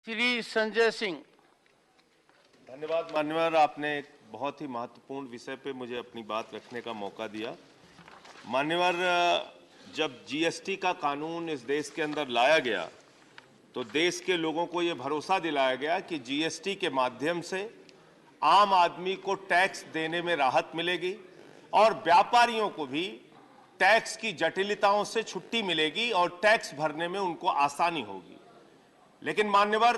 श्री संजय सिंह। धन्यवाद मान्यवर, आपने एक बहुत ही महत्वपूर्ण विषय पे मुझे अपनी बात रखने का मौका दिया। मान्यवर, जब जीएसटी का कानून इस देश के अंदर लाया गया तो देश के लोगों को ये भरोसा दिलाया गया कि जीएसटी के माध्यम से आम आदमी को टैक्स देने में राहत मिलेगी और व्यापारियों को भी टैक्स की जटिलताओं से छुट्टी मिलेगी और टैक्स भरने में उनको आसानी होगी। लेकिन मान्यवर,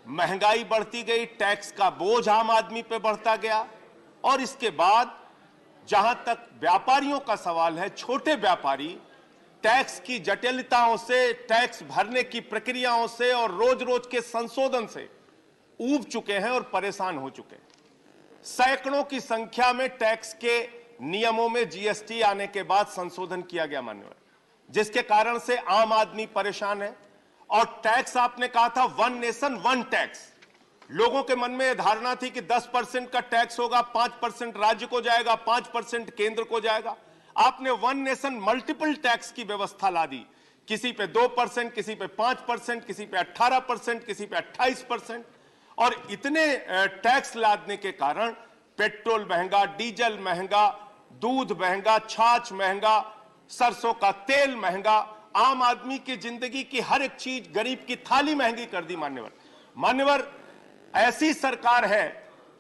महंगाई बढ़ती गई, टैक्स का बोझ आम आदमी पे बढ़ता गया और इसके बाद जहां तक व्यापारियों का सवाल है, छोटे व्यापारी टैक्स की जटिलताओं से, टैक्स भरने की प्रक्रियाओं से और रोज रोज के संशोधन से ऊब चुके हैं और परेशान हो चुके हैं। सैकड़ों की संख्या में टैक्स के नियमों में जीएसटी आने के बाद संशोधन किया गया मान्यवर, जिसके कारण से आम आदमी परेशान है। और टैक्स आपने कहा था वन नेशन वन टैक्स, लोगों के मन में यह धारणा थी कि 10% का टैक्स होगा, 5% राज्य को जाएगा, 5% केंद्र को जाएगा। आपने वन नेशन मल्टीपल टैक्स की व्यवस्था ला दी, किसी पे 2%, किसी पे 5%, किसी पे 18%, किसी पे 28%। और इतने टैक्स लादने के कारण पेट्रोल महंगा, डीजल महंगा, दूध महंगा, छाछ महंगा, सरसों का तेल महंगा, आम आदमी की जिंदगी की हर एक चीज, गरीब की थाली महंगी कर दी मान्यवर। ऐसी सरकार है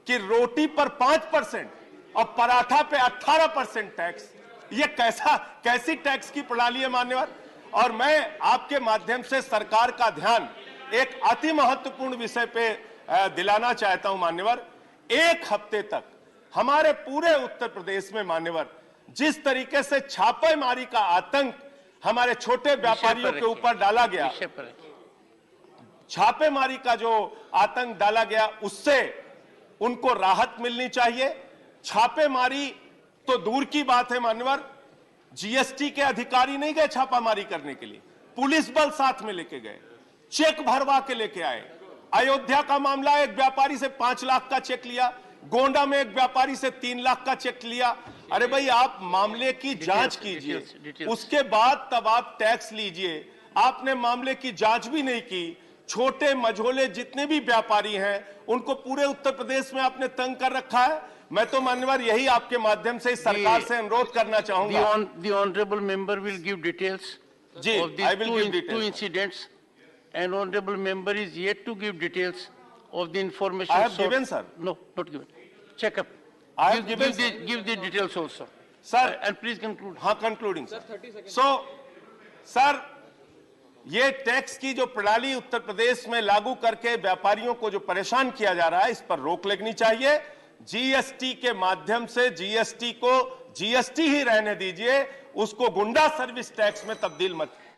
कि रोटी पर 5% और पराठा पे 18% टैक्स। ये कैसी टैक्स की प्रणाली है मान्यवर। और मैं आपके माध्यम से सरकार का ध्यान एक अति महत्वपूर्ण विषय पे दिलाना चाहता हूं मान्यवर। एक हफ्ते तक हमारे पूरे उत्तर प्रदेश में मान्यवर जिस तरीके से छापेमारी का आतंक हमारे छोटे व्यापारियों के ऊपर डाला गया, छापेमारी का जो आतंक डाला गया, उससे उनको राहत मिलनी चाहिए। छापेमारी तो दूर की बात है मान्यवर, जीएसटी के अधिकारी नहीं गए छापामारी करने के लिए, पुलिस बल साथ में लेके गए, चेक भरवा के लेके आए। अयोध्या का मामला, एक व्यापारी से 5 लाख का चेक लिया, गोंडा में एक व्यापारी से 3 लाख का चेक लिया। अरे भाई, आप मामले की जांच कीजिए, उसके बाद तब आप टैक्स लीजिए। आपने मामले की जांच भी नहीं की। छोटे मझोले जितने भी व्यापारी हैं, उनको पूरे उत्तर प्रदेश में आपने तंग कर रखा है। मैं तो मान्यवर यही आपके माध्यम से सरकार से अनुरोध करना चाहूंगा। The honorable member will give details जी, of these two incidents, and honorable member is yet to give details of the information. I have given, sir. No, not given. Check up. I have given, give the details also. Sir, and please conclude. हाँ, concluding, sir. So, sir, ये tax की जो प्रणाली उत्तर प्रदेश में लागू करके व्यापारियों को जो परेशान किया जा रहा है, इस पर रोक लगनी चाहिए। जीएसटी के माध्यम से जीएसटी को जीएसटी ही रहने दीजिए, उसको गुंडा सर्विस टैक्स में तब्दील मत